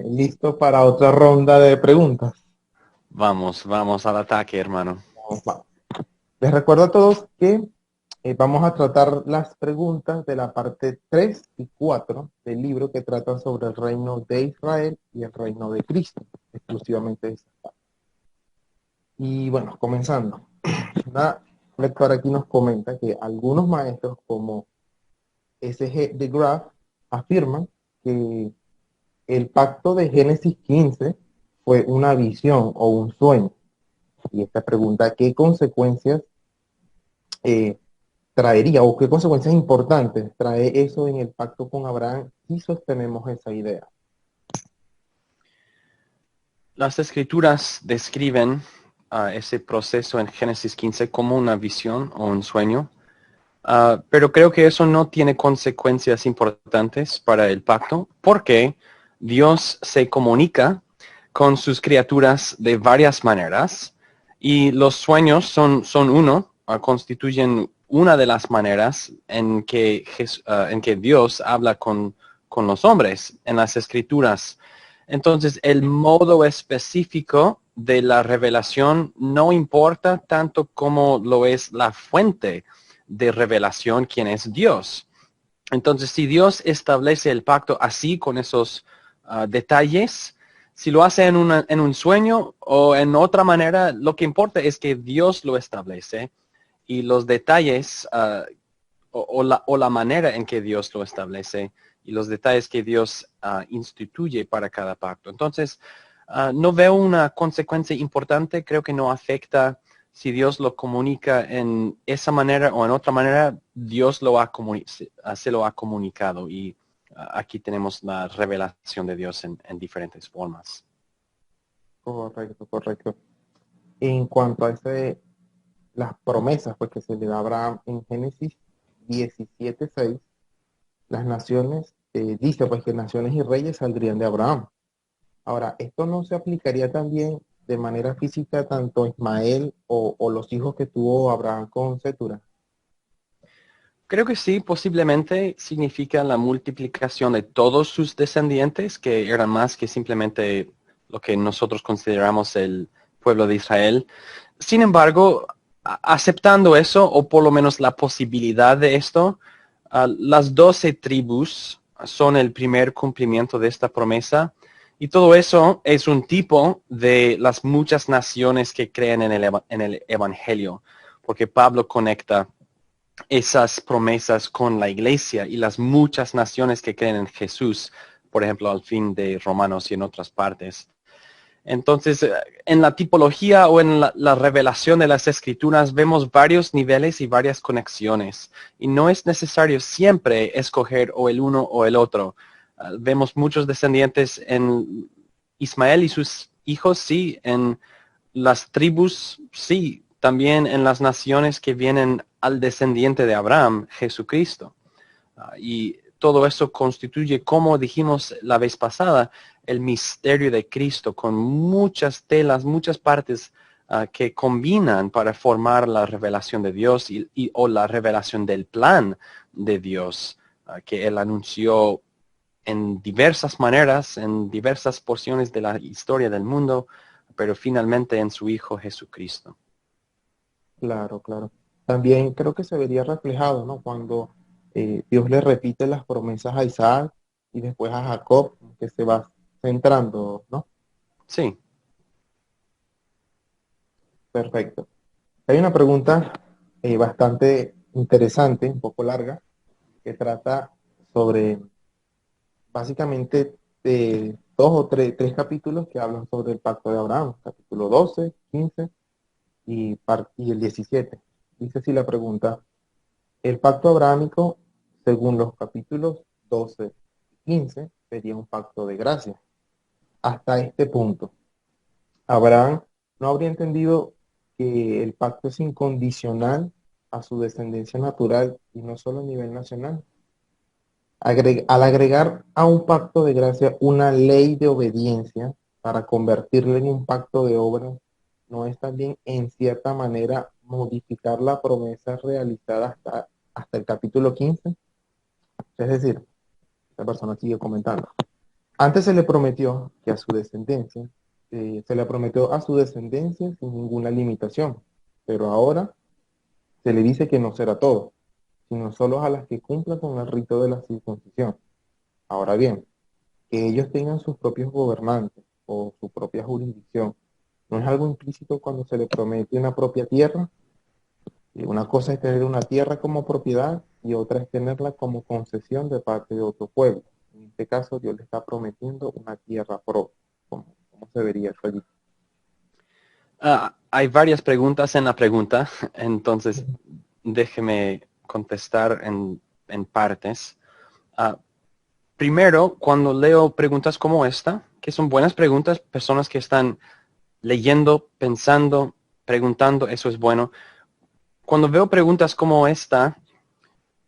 ¿Listo para otra ronda de preguntas? Vamos, vamos al ataque, hermano. Va. Les recuerdo a todos que vamos a tratar las preguntas de la parte 3 y 4 del libro que tratan sobre el reino de Israel y el reino de Cristo, exclusivamente de esa parte. Y bueno, comenzando. Una lectora aquí nos comenta que algunos maestros como S.G. de Graaf afirman que el pacto de Génesis 15 fue una visión o un sueño. Y esta pregunta, ¿qué consecuencias eh, traería o qué consecuencias importantes trae eso en el pacto con Abraham si sostenemos esa idea? Las escrituras describen ese proceso en Génesis 15 como una visión o un sueño, pero creo que eso no tiene consecuencias importantes para el pacto porque Dios se comunica con sus criaturas de varias maneras y los sueños son uno, constituyen una de las maneras en que Dios habla con los hombres en las escrituras. Entonces, el modo específico de la revelación no importa tanto como lo es la fuente de revelación, quien es Dios. Entonces, si Dios establece el pacto así, con esos detalles, si lo hace en un sueño o en otra manera, lo que importa es que Dios lo establece y los detalles o la manera en que Dios lo establece y los detalles que Dios instituye para cada pacto. Entonces, no veo una consecuencia importante, creo que no afecta si Dios lo comunica en esa manera o en otra manera, Dios se lo ha comunicado y aquí tenemos la revelación de Dios en diferentes formas. Correcto, correcto. En cuanto a las promesas pues, que se le da a Abraham en Génesis 17:6, las naciones, dice pues que naciones y reyes saldrían de Abraham. Ahora, ¿esto no se aplicaría también de manera física tanto a Ismael o los hijos que tuvo Abraham con Setura? Creo que sí, posiblemente significa la multiplicación de todos sus descendientes, que eran más que simplemente lo que nosotros consideramos el pueblo de Israel. Sin embargo, aceptando eso, o por lo menos la posibilidad de esto, las 12 tribus son el primer cumplimiento de esta promesa. Y todo eso es un tipo de las muchas naciones que creen en el Evangelio, porque Pablo conecta esas promesas con la iglesia y las muchas naciones que creen en Jesús, por ejemplo, al fin de Romanos y en otras partes. Entonces, en la tipología o en la revelación de las escrituras vemos varios niveles y varias conexiones. Y no es necesario siempre escoger o el uno o el otro. Vemos muchos descendientes en Ismael y sus hijos, sí, en las tribus, sí, también en las naciones que vienen al descendiente de Abraham, Jesucristo. Y todo eso constituye, como dijimos la vez pasada, el misterio de Cristo con muchas telas, muchas partes que combinan para formar la revelación de Dios o la revelación del plan de Dios que Él anunció en diversas maneras, en diversas porciones de la historia del mundo, pero finalmente en su Hijo Jesucristo. Claro, claro. También creo que se vería reflejado, ¿no? Cuando Dios le repite las promesas a Isaac y después a Jacob, que se va centrando, ¿no? Sí, Perfecto. Hay una pregunta bastante interesante, un poco larga, que trata sobre básicamente dos o tres capítulos que hablan sobre el pacto de Abraham, capítulo 12, 15 y el 17. Dice así la pregunta: el pacto abrahámico, según los capítulos 12 y 15, sería un pacto de gracia. Hasta este punto, Abraham no habría entendido que el pacto es incondicional a su descendencia natural y no solo a nivel nacional. Al agregar a un pacto de gracia una ley de obediencia para convertirlo en un pacto de obras, ¿no es también en cierta manera modificar la promesa realizada hasta el capítulo 15? Es decir, esta persona sigue comentando. Antes se le prometió que a su descendencia, se le prometió a su descendencia sin ninguna limitación, pero ahora se le dice que no será todo, sino solo a las que cumplan con el rito de la circuncisión. Ahora bien, que ellos tengan sus propios gobernantes o su propia jurisdicción, ¿no es algo implícito cuando se le promete una propia tierra? Y una cosa es tener una tierra como propiedad y otra es tenerla como concesión de parte de otro pueblo. En este caso, Dios le está prometiendo una tierra propia. ¿Cómo se vería eso allí? Hay varias preguntas en la pregunta, entonces déjeme contestar en partes. Ah, Primero, cuando leo preguntas como esta, que son buenas preguntas, personas que están leyendo, pensando, preguntando, eso es bueno. Cuando veo preguntas como esta,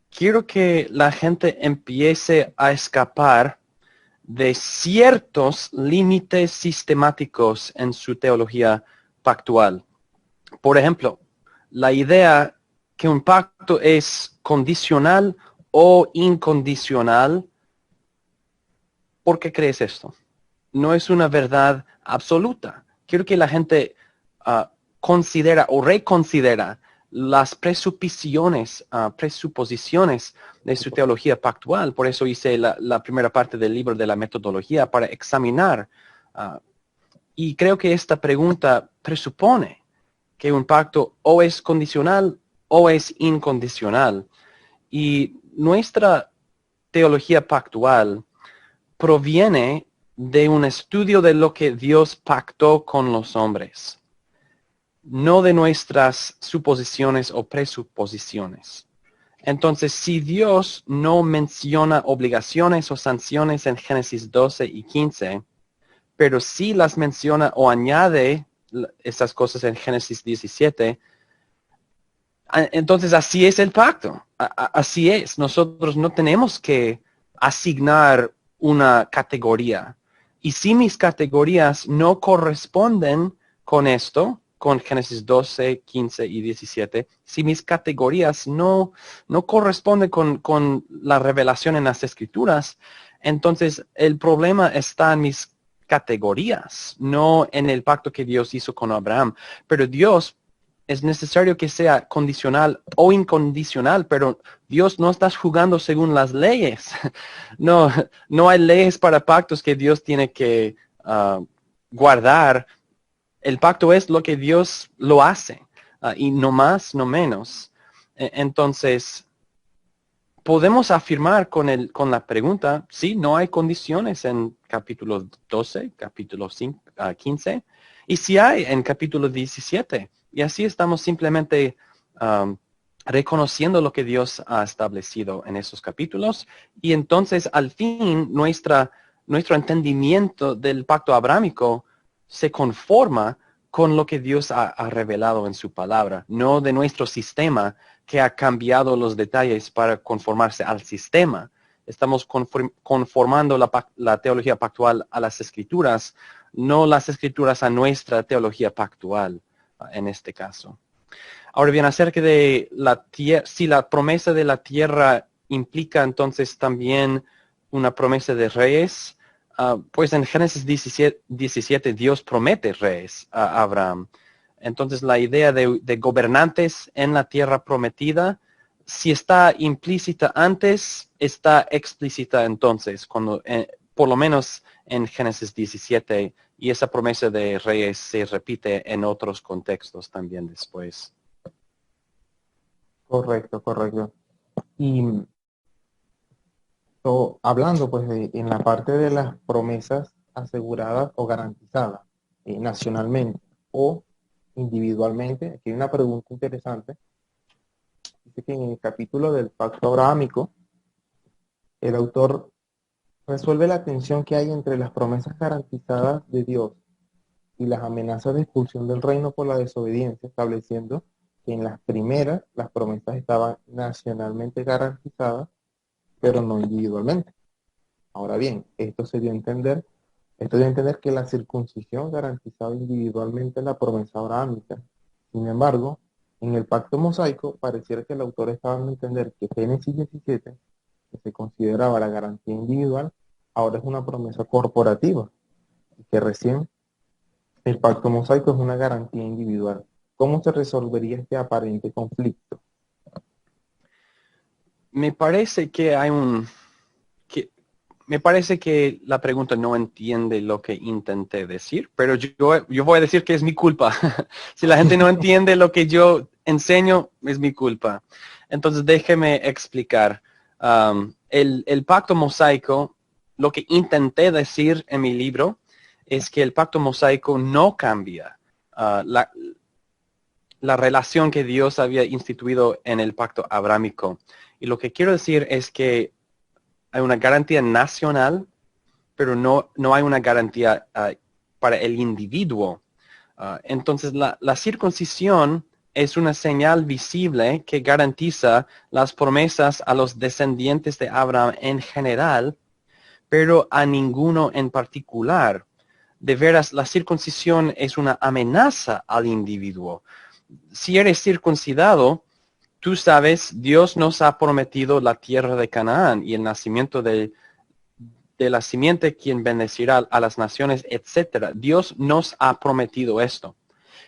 quiero que la gente empiece a escapar de ciertos límites sistemáticos en su teología pactual. Por ejemplo, la idea que un pacto es condicional o incondicional. ¿Por qué crees esto? No es una verdad absoluta. Quiero que la gente considera o reconsidera las presuposiciones de su teología pactual. Por eso hice la primera parte del libro de la metodología para examinar. ah, y creo que esta pregunta presupone que un pacto o es condicional o es incondicional. Y nuestra teología pactual proviene de un estudio de lo que Dios pactó con los hombres, no de nuestras suposiciones o presuposiciones. Entonces, si Dios no menciona obligaciones o sanciones en Génesis 12 y 15, pero sí las menciona o añade esas cosas en Génesis 17, entonces así es el pacto. Así es. Nosotros no tenemos que asignar una categoría. Y si mis categorías no corresponden con esto, con Génesis 12, 15 y 17, si mis categorías no corresponden con la revelación en las escrituras, entonces el problema está en mis categorías, no en el pacto que Dios hizo con Abraham. Pero Dios es necesario que sea condicional o incondicional, pero Dios no está jugando según las leyes. No, no hay leyes para pactos que Dios tiene que guardar. El pacto es lo que Dios lo hace, y no más, no menos. Entonces, podemos afirmar con la pregunta, sí, no hay condiciones en capítulo 12, capítulo 15, y sí hay en capítulo 17. Y así estamos simplemente reconociendo lo que Dios ha establecido en esos capítulos. Y entonces, al fin, nuestro entendimiento del pacto abrámico se conforma con lo que Dios ha revelado en su palabra, no de nuestro sistema que ha cambiado los detalles para conformarse al sistema. Estamos conformando la teología pactual a las escrituras, no las escrituras a nuestra teología pactual, en este caso. Ahora bien, acerca de la tierra, si la promesa de la tierra implica entonces también una promesa de reyes, pues en Génesis 17 Dios promete reyes a Abraham. Entonces la idea de gobernantes en la tierra prometida, si está implícita antes, está explícita entonces, cuando, por lo menos en Génesis 17, y esa promesa de reyes se repite en otros contextos también después. Correcto, correcto. Y hablando pues en la parte de las promesas aseguradas o garantizadas nacionalmente o individualmente, aquí hay una pregunta interesante. Dice que en el capítulo del pacto abrahámico, el autor resuelve la tensión que hay entre las promesas garantizadas de Dios y las amenazas de expulsión del reino por la desobediencia, estableciendo que en las primeras las promesas estaban nacionalmente garantizadas, pero no individualmente. Ahora bien, esto dio a entender que la circuncisión garantizaba individualmente la promesa abrahámica. Sin embargo, en el pacto mosaico pareciera que el autor estaba dando a entender que Génesis 17, que se consideraba la garantía individual, ahora es una promesa corporativa, que recién el pacto mosaico es una garantía individual. ¿Cómo se resolvería este aparente conflicto? Me parece que hay que, me parece que la pregunta no entiende lo que intenté decir, pero yo voy a decir que es mi culpa. Si la gente no entiende lo que yo enseño, es mi culpa. Entonces déjeme explicar. El pacto mosaico, lo que intenté decir en mi libro, es que el pacto mosaico no cambia la relación que Dios había instituido en el pacto abrámico. Y lo que quiero decir es que hay una garantía nacional, pero no hay una garantía para el individuo. Entonces, la circuncisión es una señal visible que garantiza las promesas a los descendientes de Abraham en general, pero a ninguno en particular. De veras, la circuncisión es una amenaza al individuo. Si eres circuncidado, tú sabes, Dios nos ha prometido la tierra de Canaán y el nacimiento de la simiente quien bendecirá a las naciones, etcétera. Dios nos ha prometido esto.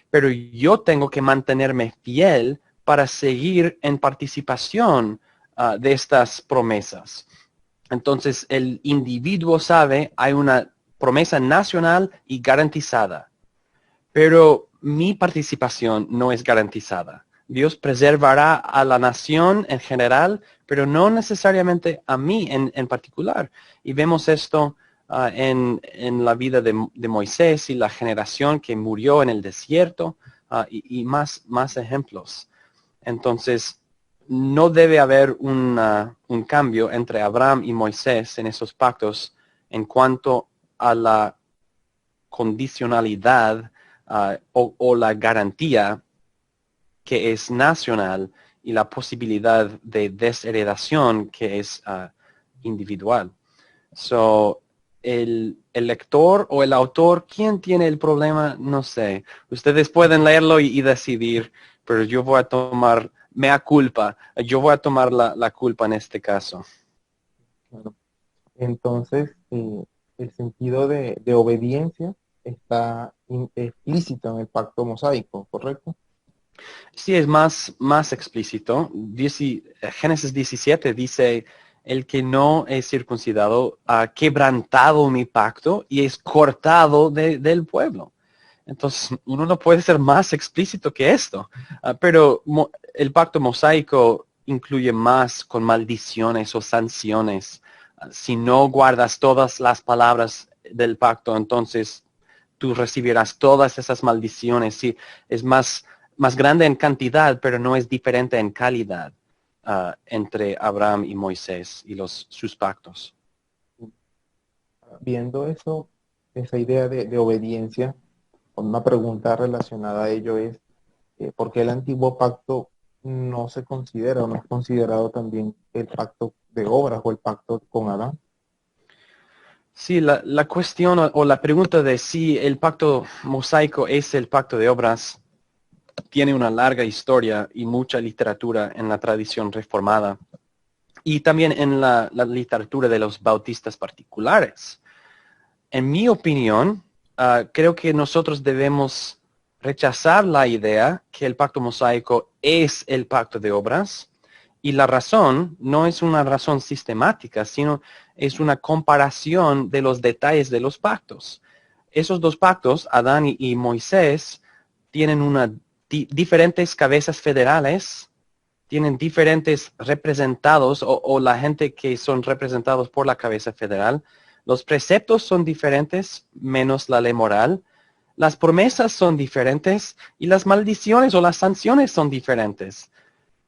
Pero yo tengo que mantenerme fiel para seguir en participación de estas promesas. Entonces, el individuo sabe, hay una promesa nacional y garantizada, pero mi participación no es garantizada. Dios preservará a la nación en general, pero no necesariamente a mí en particular. Y vemos esto en la vida de Moisés y la generación que murió en el desierto y más ejemplos. Entonces, no debe haber un cambio entre Abraham y Moisés en esos pactos en cuanto a la condicionalidad o la garantía que es nacional y la posibilidad de desheredación que es individual. So, el lector o el autor, ¿quién tiene el problema? No sé. Ustedes pueden leerlo y decidir, pero yo voy a tomar mea culpa. Yo voy a tomar la culpa en este caso. Claro. Entonces, el sentido de obediencia está explícito en el pacto mosaico, ¿correcto? Sí, es más explícito. Génesis 17 dice, el que no es circuncidado ha quebrantado mi pacto y es cortado del pueblo. Entonces, uno no puede ser más explícito que esto. Pero el pacto mosaico incluye más con maldiciones o sanciones. Si no guardas todas las palabras del pacto, entonces tú recibirás todas esas maldiciones. Sí, es más grande en cantidad, pero no es diferente en calidad entre Abraham y Moisés y sus pactos. Viendo eso, esa idea de obediencia, una pregunta relacionada a ello es, ¿por qué el antiguo pacto no se considera o no es considerado también el pacto de obras o el pacto con Adán? Sí, la cuestión o la pregunta de si el pacto mosaico es el pacto de obras tiene una larga historia y mucha literatura en la tradición reformada y también en la literatura de los bautistas particulares. En mi opinión, creo que nosotros debemos rechazar la idea que el pacto mosaico es el pacto de obras y la razón no es una razón sistemática, sino es una comparación de los detalles de los pactos. Esos dos pactos, Adán y Moisés, tienen diferentes cabezas federales, tienen diferentes representados o la gente que son representados por la cabeza federal. Los preceptos son diferentes, menos la ley moral. Las promesas son diferentes y las maldiciones o las sanciones son diferentes.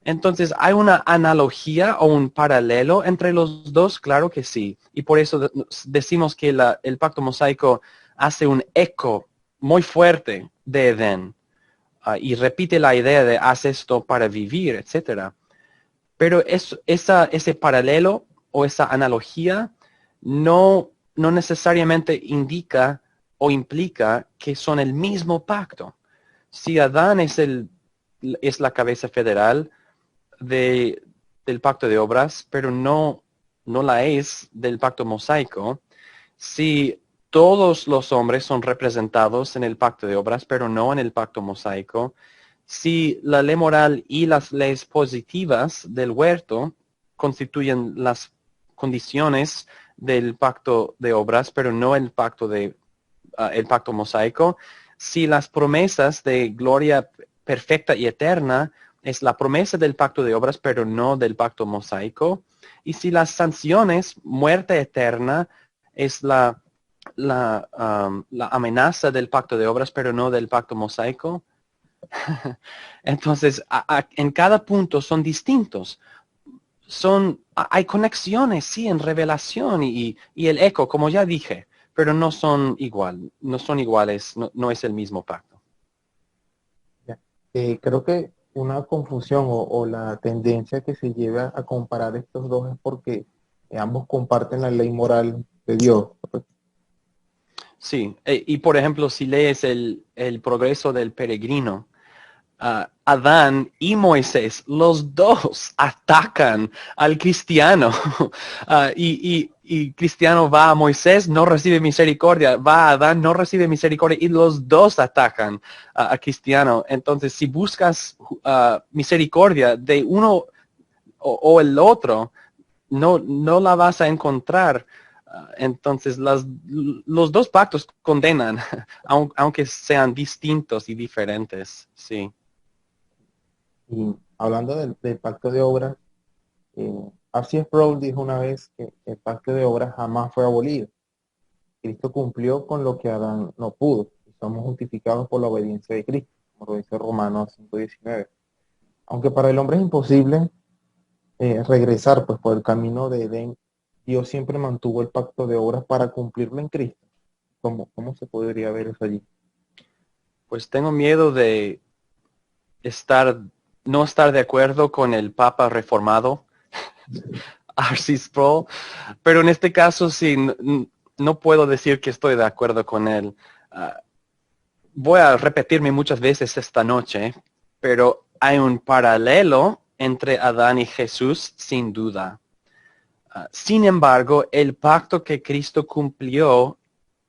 Entonces, ¿hay una analogía o un paralelo entre los dos? Claro que sí. Y por eso decimos que el pacto mosaico hace un eco muy fuerte de Edén. Y repite la idea de haz esto para vivir, etcétera. Pero ese paralelo o esa analogía no necesariamente indica o implica que son el mismo pacto. Si Adán es la cabeza federal del pacto de obras, pero no la es del pacto mosaico, Si todos los hombres son representados en el pacto de obras, pero no en el pacto mosaico, si la ley moral y las leyes positivas del huerto constituyen las condiciones del pacto de obras, pero no el pacto mosaico, si las promesas de gloria perfecta y eterna es la promesa del pacto de obras, pero no del pacto mosaico, y si las sanciones, muerte eterna, es la amenaza del pacto de obras, pero no del pacto mosaico. Entonces, en cada punto son distintos. Hay conexiones, sí, en revelación y el eco, como ya dije, pero no son iguales, no es el mismo pacto. Ya. Creo que una confusión o la tendencia que se lleva a comparar estos dos es porque ambos comparten la ley moral de Dios. Sí, y por ejemplo, si lees el progreso del peregrino, Adán y Moisés, los dos atacan al cristiano. Y cristiano va a Moisés, no recibe misericordia. Va a Adán, no recibe misericordia. Y los dos atacan a cristiano. Entonces, si buscas misericordia de uno o el otro, no la vas a encontrar. Entonces, los dos pactos condenan, aunque sean distintos y diferentes. Sí. Y hablando del pacto de obras, R.C. Sproul dijo una vez que el pacto de obras jamás fue abolido. Cristo cumplió con lo que Adán no pudo y somos justificados por la obediencia de Cristo, como lo dice Romanos 5:19. Aunque para el hombre es imposible regresar pues por el camino de Edén, Dios siempre mantuvo el pacto de obras para cumplirlo en Cristo. ¿Cómo se podría ver eso allí? Pues tengo miedo de no estar de acuerdo con el Papa reformado, R.C. Sproul, pero en este caso sí, no puedo decir que estoy de acuerdo con él. Ah, Voy a repetirme muchas veces esta noche, pero hay un paralelo entre Adán y Jesús, sin duda. Sin embargo, el pacto que Cristo cumplió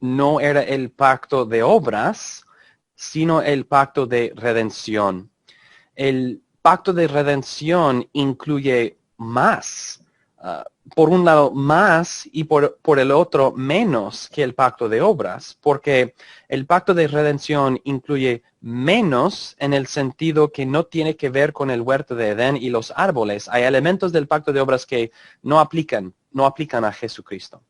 no era el pacto de obras, sino el pacto de redención. El pacto de redención incluye más. Por un lado, más y por el otro, menos que el pacto de obras, porque el pacto de redención incluye menos en el sentido que no tiene que ver con el huerto de Edén y los árboles. Hay elementos del pacto de obras que no aplican a Jesucristo.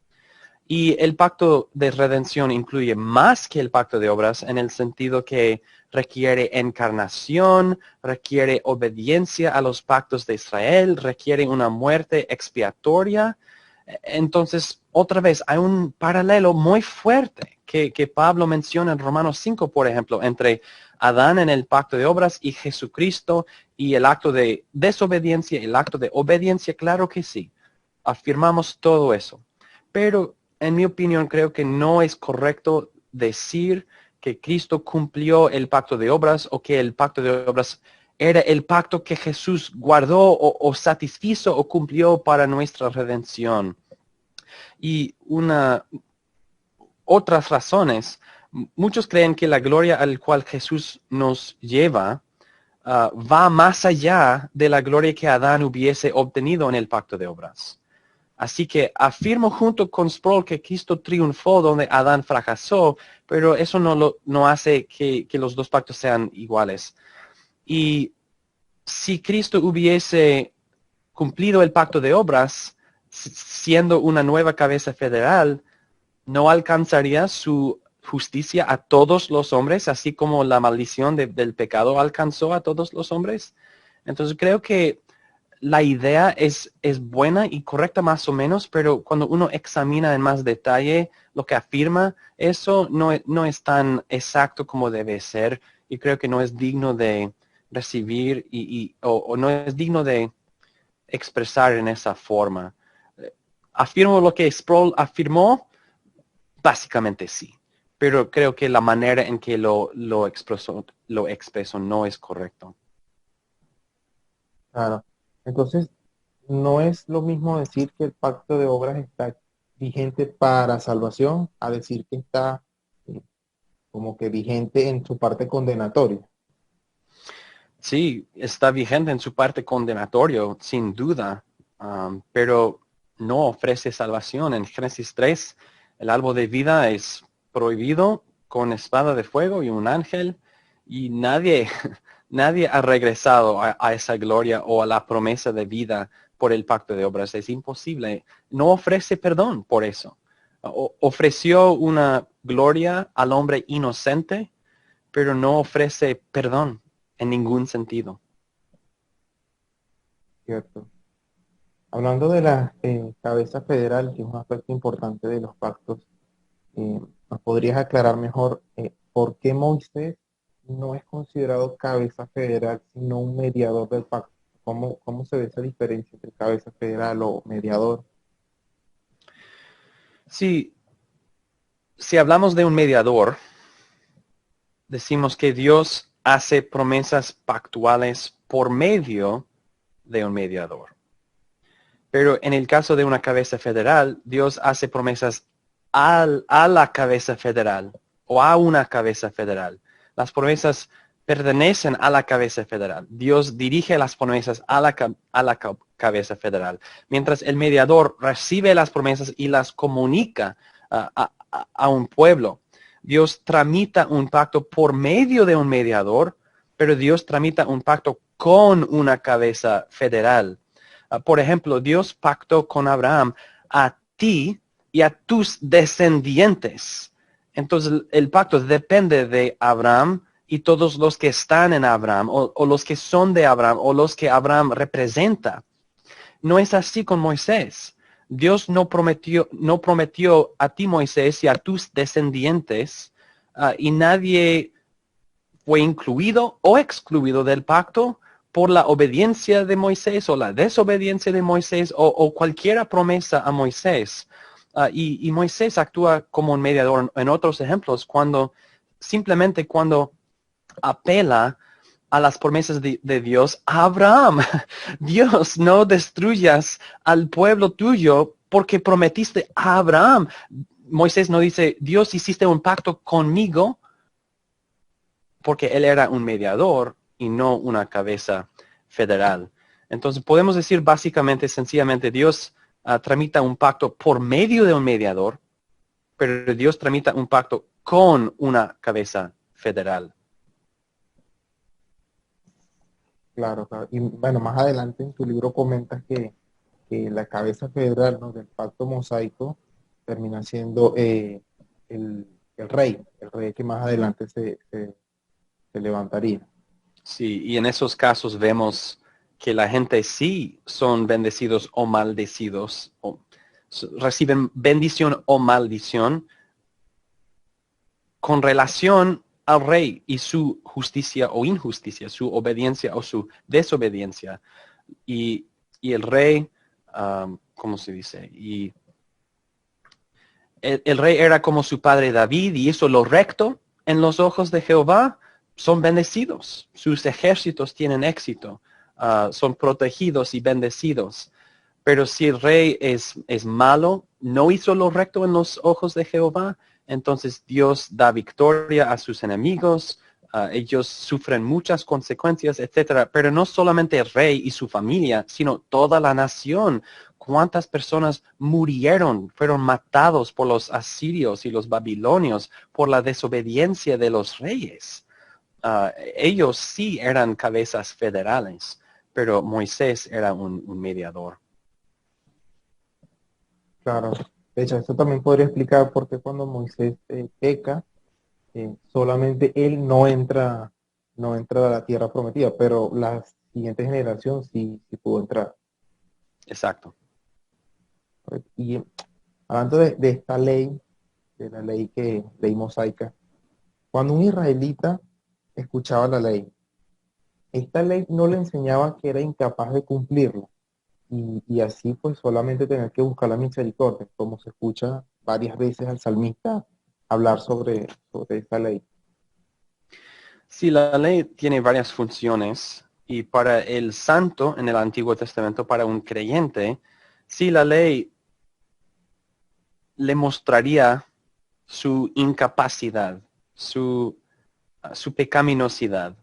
Y el pacto de redención incluye más que el pacto de obras en el sentido que requiere encarnación, requiere obediencia a los pactos de Israel, requiere una muerte expiatoria. Entonces, otra vez, hay un paralelo muy fuerte que Pablo menciona en Romanos 5, por ejemplo, entre Adán en el pacto de obras y Jesucristo y el acto de desobediencia y el acto de obediencia. Claro que sí, afirmamos todo eso. Pero en mi opinión, creo que no es correcto decir que Cristo cumplió el pacto de obras o que el pacto de obras era el pacto que Jesús guardó o satisfizo o cumplió para nuestra redención. Y otras razones, muchos creen que la gloria al cual Jesús nos lleva va más allá de la gloria que Adán hubiese obtenido en el pacto de obras. Así que afirmo junto con Sproul que Cristo triunfó donde Adán fracasó, pero eso no hace que los dos pactos sean iguales. Y si Cristo hubiese cumplido el pacto de obras, siendo una nueva cabeza federal, no alcanzaría su justicia a todos los hombres, así como la maldición del pecado alcanzó a todos los hombres. Entonces creo que la idea es buena y correcta más o menos, pero cuando uno examina en más detalle lo que afirma, eso no es tan exacto como debe ser y creo que no es digno de recibir o no es digno de expresar en esa forma. ¿Afirmo lo que Sproul afirmó? Básicamente sí, pero creo que la manera en que lo expresó no es correcto. Claro. Entonces, no es lo mismo decir que el pacto de obras está vigente para salvación a decir que está eh, como que vigente en su parte condenatoria. Sí, está vigente en su parte condenatorio, sin duda, pero no ofrece salvación. En Génesis 3, el árbol de vida es prohibido con espada de fuego y un ángel, y nadie, nadie ha regresado a esa gloria o a la promesa de vida por el pacto de obras. Es imposible. No ofrece perdón por eso. Ofreció una gloria al hombre inocente, pero no ofrece perdón en ningún sentido. ¿Cierto? Hablando de la cabeza federal, que es un aspecto importante de los pactos, ¿nos podrías aclarar mejor por qué Moisés no es considerado cabeza federal, sino un mediador del pacto? ¿Cómo se ve esa diferencia entre cabeza federal o mediador? Si, si hablamos de un mediador, decimos que Dios hace promesas pactuales por medio de un mediador. Pero en el caso de una cabeza federal, Dios hace promesas a la cabeza federal o a una cabeza federal. Las promesas pertenecen a la cabeza federal. Dios dirige las promesas a la cabeza federal, mientras el mediador recibe las promesas y las comunica a un pueblo. Dios tramita un pacto por medio de un mediador, pero Dios tramita un pacto con una cabeza federal. Por ejemplo, Dios pactó con Abraham a ti y a tus descendientes. Entonces, el pacto depende de Abraham y todos los que están en Abraham, o los que son de Abraham, o los que Abraham representa. No es así con Moisés. Dios no prometió a ti, Moisés, y a tus descendientes, y nadie fue incluido o excluido del pacto por la obediencia de Moisés o la desobediencia de Moisés o cualquier promesa a Moisés. Y Moisés actúa como un mediador en otros ejemplos simplemente cuando apela a las promesas de Dios a Abraham. Dios, no destruyas al pueblo tuyo porque prometiste a Abraham. Moisés no dice, Dios, hiciste un pacto conmigo, porque él era un mediador y no una cabeza federal. Entonces podemos decir básicamente, sencillamente, Dios tramita un pacto por medio de un mediador, pero Dios tramita un pacto con una cabeza federal. Claro, claro. Y bueno, más adelante en tu libro comentas que la cabeza federal, ¿no?, del pacto mosaico termina siendo el rey que más adelante se levantaría. Sí, y en esos casos vemos que la gente sí son bendecidos o maldecidos, o reciben bendición o maldición con relación al rey y su justicia o injusticia, su obediencia o su desobediencia. Y, y el rey, ¿cómo se dice? Y el rey era como su padre David y hizo lo recto en los ojos de Jehová. Son bendecidos, sus ejércitos tienen éxito, son protegidos y bendecidos. Pero si el rey es malo, no hizo lo recto en los ojos de Jehová, entonces Dios da victoria a sus enemigos, ellos sufren muchas consecuencias, etcétera. Pero no solamente el rey y su familia, sino toda la nación. ¿Cuántas personas murieron, fueron matados por los asirios y los babilonios por la desobediencia de los reyes? Ellos sí eran cabezas federales, pero Moisés era un mediador. Claro. De hecho, esto también podría explicar por qué cuando Moisés peca, solamente él no entra a la tierra prometida, pero la siguiente generación sí pudo entrar. Exacto. ¿Correcto? Y hablando de esta ley, de la ley mosaica, cuando un israelita escuchaba la ley, esta ley no le enseñaba que era incapaz de cumplirla y así pues solamente tener que buscar la misericordia, como se escucha varias veces al salmista hablar sobre esta ley. Sí, la ley tiene varias funciones y para el santo en el Antiguo Testamento, para un creyente, sí, la ley le mostraría su incapacidad, su pecaminosidad.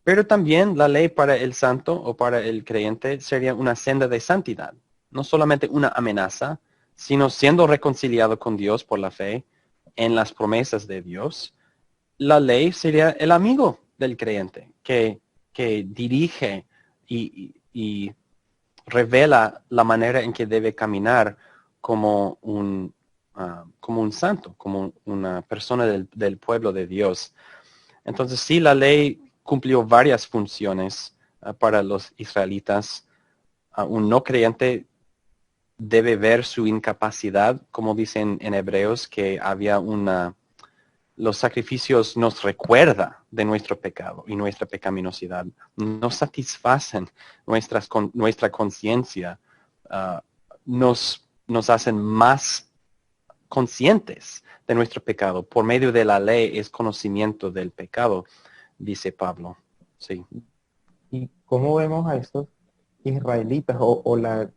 Pero también la ley para el santo o para el creyente sería una senda de santidad. No solamente una amenaza, sino siendo reconciliado con Dios por la fe en las promesas de Dios. La ley sería el amigo del creyente que dirige y revela la manera en que debe caminar como un santo, como una persona del pueblo de Dios. Entonces sí, la ley cumplió varias funciones para los israelitas. Un no creyente debe ver su incapacidad, como dicen en Hebreos, que había los sacrificios nos recuerda de nuestro pecado y nuestra pecaminosidad. Nos satisfacen nuestra conciencia, nos hacen más conscientes de nuestro pecado. Por medio de la ley es conocimiento del pecado, dice Pablo. Sí. ¿Y cómo vemos a estos israelitas una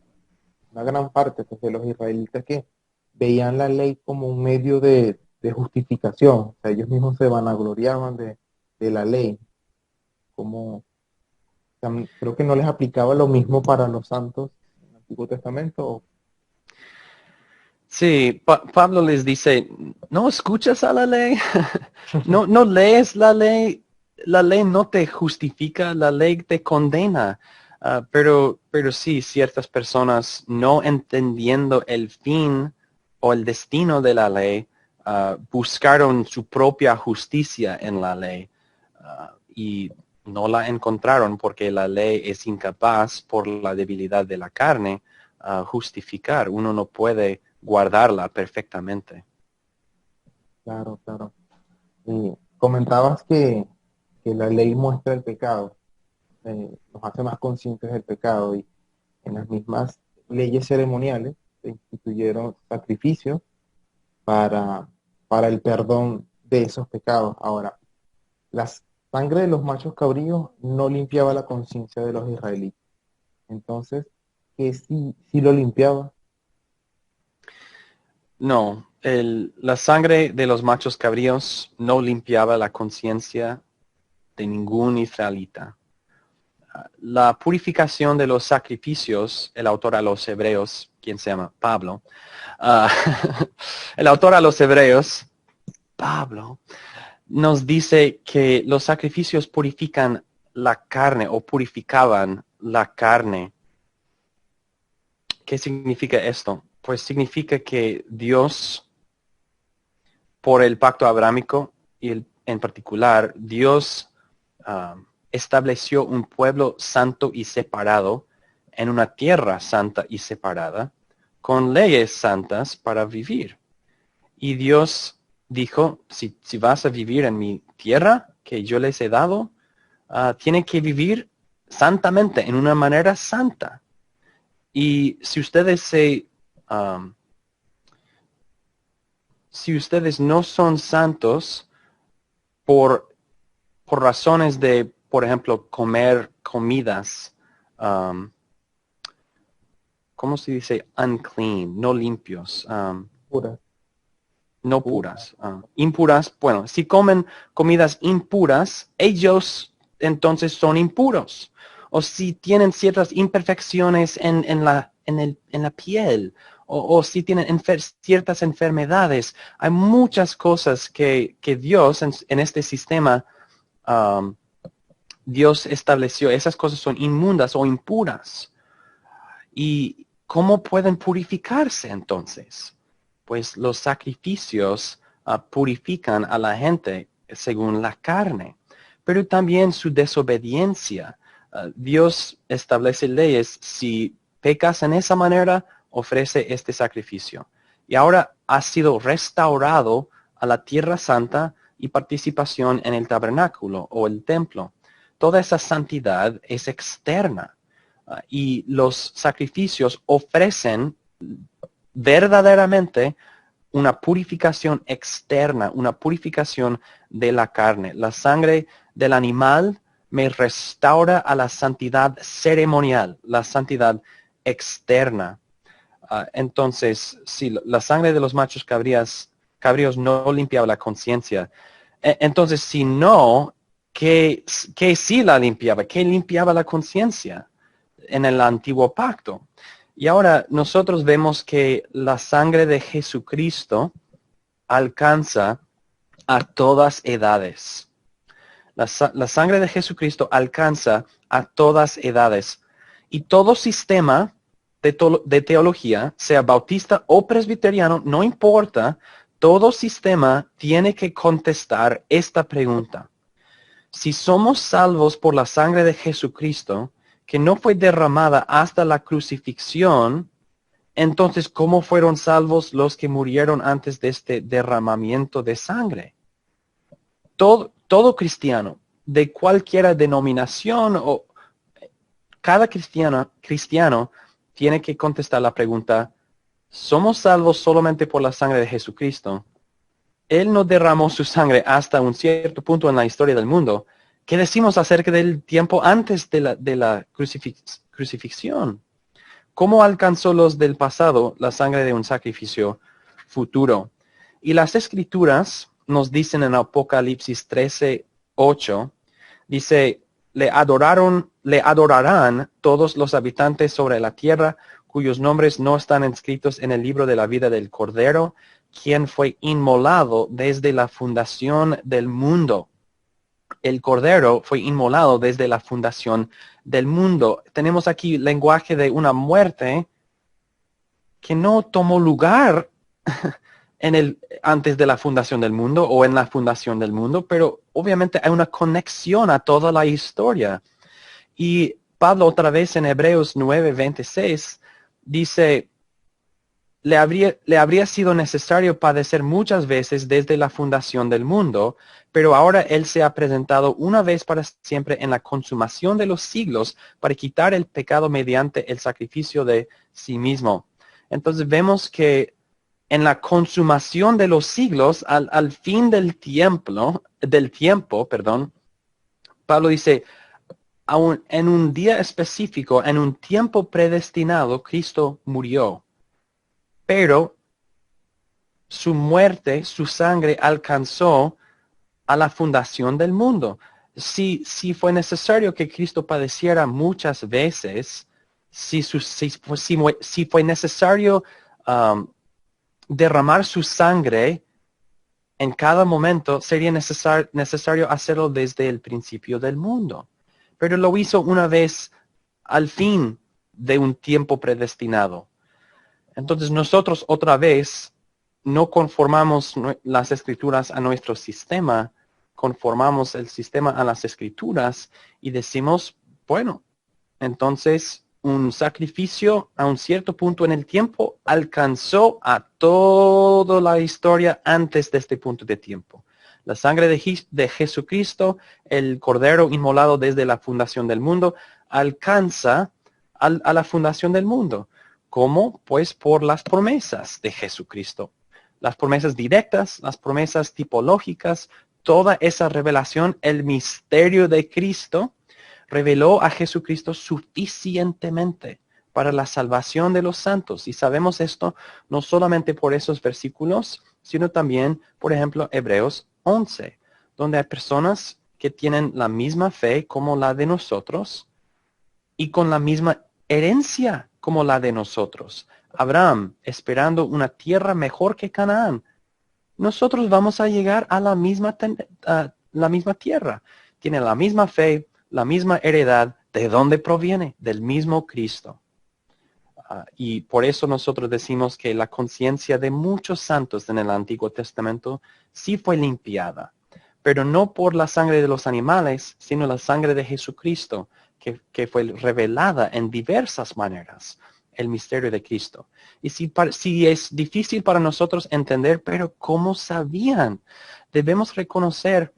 gran parte pues, de los israelitas que veían la ley como un medio de justificación? O sea, ellos mismos se vanagloriaban de la ley. Como, creo que no les aplicaba lo mismo para los santos en el Antiguo Testamento. Sí, Pablo les dice, no escuchas a la ley, no lees la ley no te justifica, la ley te condena. Pero sí, ciertas personas no entendiendo el fin o el destino de la ley, buscaron su propia justicia en la ley y no la encontraron porque la ley es incapaz por la debilidad de la carne justificar. Uno no puede guardarla perfectamente. Claro, claro. Y comentabas que la ley muestra el pecado, nos hace más conscientes del pecado y en las mismas leyes ceremoniales se instituyeron sacrificios para, para el perdón de esos pecados. Ahora, la sangre de los machos cabríos no limpiaba la conciencia de los israelitas. Entonces, que sí lo limpiaba. No, la sangre de los machos cabríos no limpiaba la conciencia de ningún israelita. La purificación de los sacrificios, el autor a los hebreos, quien se llama Pablo, ah, el autor a los hebreos, Pablo, nos dice que los sacrificios purifican la carne o purificaban la carne. ¿Qué significa esto? Pues significa que Dios, por el pacto abrámico y en particular, Dios estableció un pueblo santo y separado en una tierra santa y separada, con leyes santas para vivir. Y Dios dijo, si vas a vivir en mi tierra que yo les he dado, tienen que vivir santamente, en una manera santa. Y si ustedes no son santos por razones de, por ejemplo, comer comidas, ¿cómo se dice? Unclean, no limpios, Pura. no puras, impuras. Bueno, si comen comidas impuras, ellos entonces son impuros. O si tienen ciertas imperfecciones en la piel, o si tienen ciertas enfermedades. Hay muchas cosas que Dios en este sistema, Dios estableció. Esas cosas son inmundas o impuras. ¿Y cómo pueden purificarse entonces? Pues los sacrificios purifican a la gente según la carne, pero también su desobediencia. Dios establece leyes. Si pecas en esa manera, ofrece este sacrificio. Y ahora ha sido restaurado a la tierra santa y participación en el tabernáculo o el templo. Toda esa santidad es externa. Y los sacrificios ofrecen verdaderamente una purificación externa, una purificación de la carne. La sangre del animal me restaura a la santidad ceremonial, la santidad externa. Entonces, si la sangre de los machos cabríos no limpiaba la conciencia, entonces si no, ¿qué sí la limpiaba? ¿Qué limpiaba la conciencia en el antiguo pacto? Y ahora nosotros vemos que la sangre de Jesucristo alcanza a todas edades. La sangre de Jesucristo alcanza a todas edades. Y todo sistema de teología, sea bautista o presbiteriano, no importa, todo sistema tiene que contestar esta pregunta. Si somos salvos por la sangre de Jesucristo, que no fue derramada hasta la crucifixión, entonces, ¿cómo fueron salvos los que murieron antes de este derramamiento de sangre? Todo cristiano, de cualquier denominación, o cada cristiano tiene que contestar la pregunta, ¿somos salvos solamente por la sangre de Jesucristo? Él no derramó su sangre hasta un cierto punto en la historia del mundo. ¿Qué decimos acerca del tiempo antes de la crucifixión? ¿Cómo alcanzó los del pasado la sangre de un sacrificio futuro? Y las escrituras nos dicen en Apocalipsis 13:8, dice, le adorarán todos los habitantes sobre la tierra, cuyos nombres no están inscritos en el libro de la vida del Cordero, quien fue inmolado desde la fundación del mundo. El Cordero fue inmolado desde la fundación del mundo. Tenemos aquí lenguaje de una muerte que no tomó lugar antes de la fundación del mundo o en la fundación del mundo, pero obviamente hay una conexión a toda la historia. Y Pablo otra vez en Hebreos 9:26 dice, le habría sido necesario padecer muchas veces desde la fundación del mundo, pero ahora Él se ha presentado una vez para siempre en la consumación de los siglos para quitar el pecado mediante el sacrificio de sí mismo. Entonces vemos que en la consumación de los siglos, al fin del tiempo, Pablo dice, aún en un día específico, en un tiempo predestinado, Cristo murió. Pero su muerte, su sangre alcanzó a la fundación del mundo. Si fue necesario que Cristo padeciera muchas veces, si fue necesario derramar su sangre en cada momento, sería necesario hacerlo desde el principio del mundo. Pero lo hizo una vez al fin de un tiempo predestinado. Entonces nosotros otra vez no conformamos las escrituras a nuestro sistema, conformamos el sistema a las escrituras y decimos, bueno, entonces un sacrificio a un cierto punto en el tiempo alcanzó a toda la historia antes de este punto de tiempo. La sangre de Jesucristo, el Cordero inmolado desde la fundación del mundo, alcanza a la fundación del mundo. ¿Cómo? Pues por las promesas de Jesucristo. Las promesas directas, las promesas tipológicas, toda esa revelación, el misterio de Cristo, reveló a Jesucristo suficientemente para la salvación de los santos. Y sabemos esto no solamente por esos versículos, sino también, por ejemplo, Hebreos 11, donde hay personas que tienen la misma fe como la de nosotros y con la misma herencia como la de nosotros. Abraham, esperando una tierra mejor que Canaán. Nosotros vamos a llegar a la misma tierra. Tiene la misma fe, la misma heredad. ¿De dónde proviene? Del mismo Cristo. Y por eso nosotros decimos que la conciencia de muchos santos en el Antiguo Testamento sí fue limpiada, pero no por la sangre de los animales, sino la sangre de Jesucristo, que fue revelada en diversas maneras, el misterio de Cristo. Y si es difícil para nosotros entender, pero ¿cómo sabían? Debemos reconocer,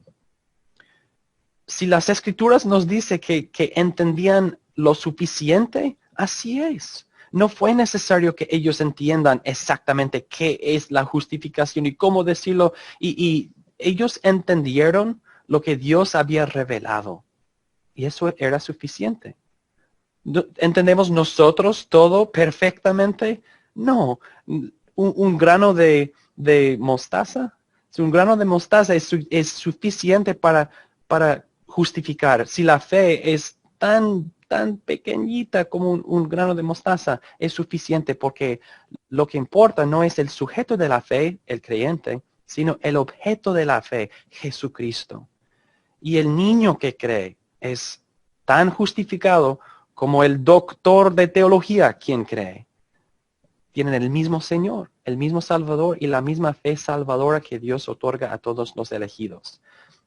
si las Escrituras nos dicen que entendían lo suficiente, así es. No fue necesario que ellos entiendan exactamente qué es la justificación y cómo decirlo. Y ellos entendieron lo que Dios había revelado. Y eso era suficiente. ¿Entendemos nosotros todo perfectamente? No, un grano de mostaza. Si un grano de mostaza es suficiente para justificar. Si la fe es tan pequeñita como un grano de mostaza, es suficiente porque lo que importa no es el sujeto de la fe, el creyente, sino el objeto de la fe, Jesucristo. Y el niño que cree es tan justificado como el doctor de teología quien cree. Tienen el mismo Señor, el mismo Salvador y la misma fe salvadora que Dios otorga a todos los elegidos.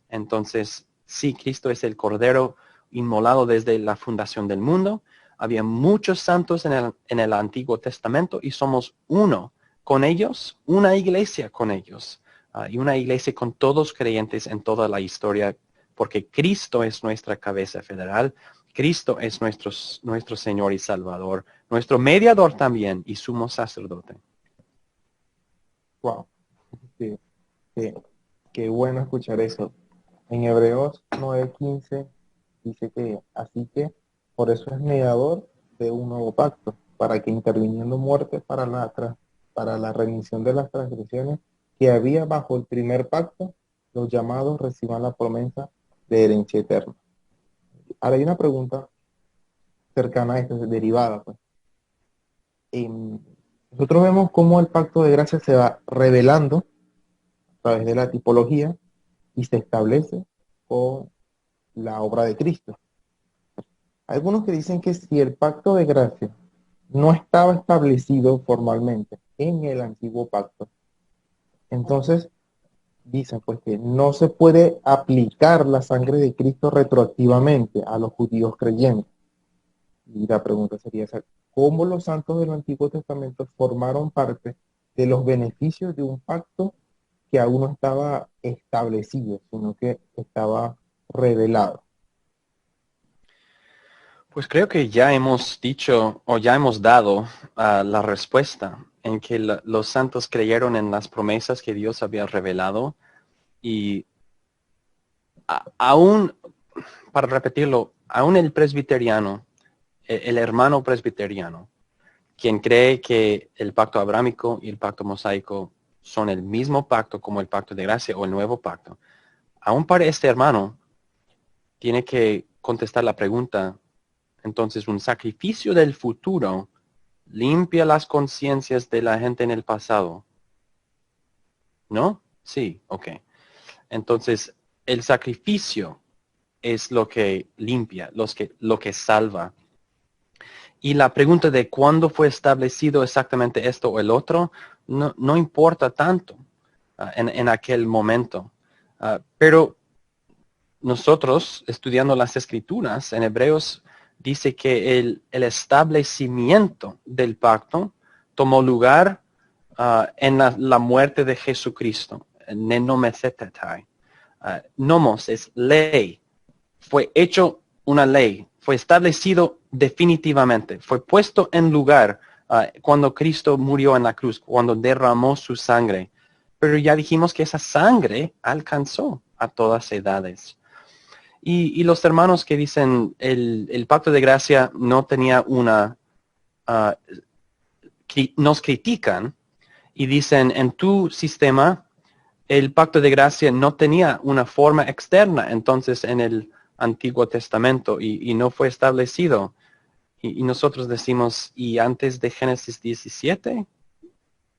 Entonces, sí, Cristo es el Cordero inmolado desde la fundación del mundo. Había muchos santos en el Antiguo Testamento y somos uno con ellos, una iglesia con ellos, y una iglesia con todos creyentes en toda la historia, porque Cristo es nuestra cabeza federal, Cristo es nuestro Señor y Salvador, nuestro mediador también y sumo sacerdote. Wow, qué, qué- qué bueno escuchar eso. En Hebreos 9:15 dice que así que por eso es mediador de un nuevo pacto, para que interviniendo muerte para la remisión de las transgresiones que había bajo el primer pacto, los llamados reciban la promesa de herencia eterna. Ahora hay una pregunta cercana a esta, derivada, pues. Em, Nosotros vemos cómo el pacto de gracia se va revelando a través de la tipología y se establece con la obra de Cristo. Algunos que dicen que si el pacto de gracia no estaba establecido formalmente en el antiguo pacto, entonces dicen pues que no se puede aplicar la sangre de Cristo retroactivamente a los judíos creyentes. Y la pregunta sería esa, ¿cómo los santos del Antiguo Testamento formaron parte de los beneficios de un pacto que aún no estaba establecido, sino que estaba revelado? Pues creo que ya hemos dicho o ya hemos dado la respuesta en que los santos creyeron en las promesas que Dios había revelado y aún, para repetirlo, aún el presbiteriano, el hermano presbiteriano, quien cree que el pacto abrámico y el pacto mosaico son el mismo pacto como el pacto de gracia o el nuevo pacto, aún para este hermano tiene que contestar la pregunta. Entonces, un sacrificio del futuro limpia las conciencias de la gente en el pasado. ¿No? Sí, ok. Entonces, el sacrificio es lo que limpia, lo que salva. Y la pregunta de cuándo fue establecido exactamente esto o el otro, no importa tanto en aquel momento. Pero nosotros, estudiando las escrituras, en Hebreos dice que el establecimiento del pacto tomó lugar en la muerte de Jesucristo. Nenomethetetai. Nomos es ley. Fue hecho una ley. Fue establecido definitivamente. Fue puesto en lugar cuando Cristo murió en la cruz, cuando derramó su sangre. Pero ya dijimos que esa sangre alcanzó a todas edades. Y los hermanos que dicen el pacto de gracia no tenía uh, nos critican y dicen en tu sistema el pacto de gracia no tenía una forma externa entonces en el Antiguo Testamento y no fue establecido. Y nosotros decimos, ¿y antes de Génesis 17?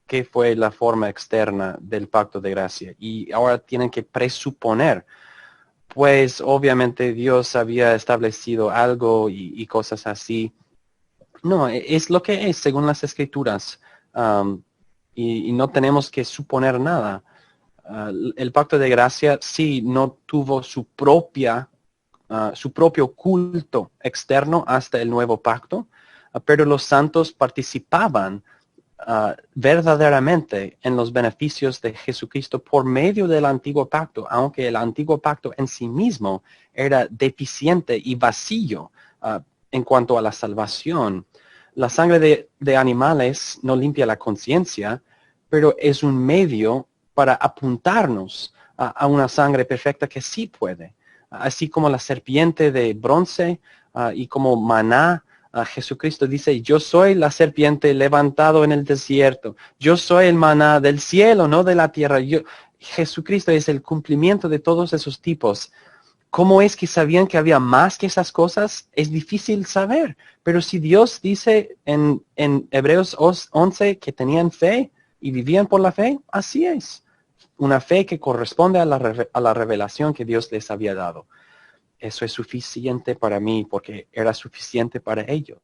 ¿Qué fue la forma externa del pacto de gracia? Y ahora tienen que presuponer pues obviamente Dios había establecido algo y cosas así. No, es lo que es según las escrituras. Um, y no tenemos que suponer nada. El pacto de gracia sí no tuvo su propio culto externo hasta el nuevo pacto, pero los santos participaban verdaderamente en los beneficios de Jesucristo por medio del antiguo pacto, aunque el antiguo pacto en sí mismo era deficiente y vacío en cuanto a la salvación. La sangre de animales no limpia la conciencia, pero es un medio para apuntarnos a una sangre perfecta que sí puede. Así como la serpiente de bronce y como maná Jesucristo dice, yo soy la serpiente levantado en el desierto. Yo soy el maná del cielo, no de la tierra. Jesucristo es el cumplimiento de todos esos tipos. ¿Cómo es que sabían que había más que esas cosas? Es difícil saber. Pero si Dios dice en Hebreos 11 que tenían fe y vivían por la fe, así es. Una fe que corresponde a la revelación que Dios les había dado. Eso es suficiente para mí porque era suficiente para ellos.